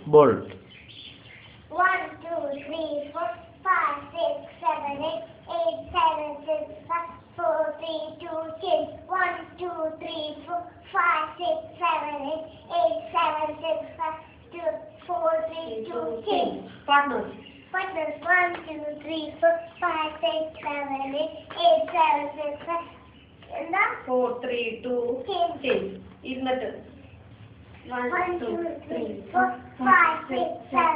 Ball. Partners. 4, 3, 2, 10. Isn't it? 1, 2, 3, 4, 5, 6, 7.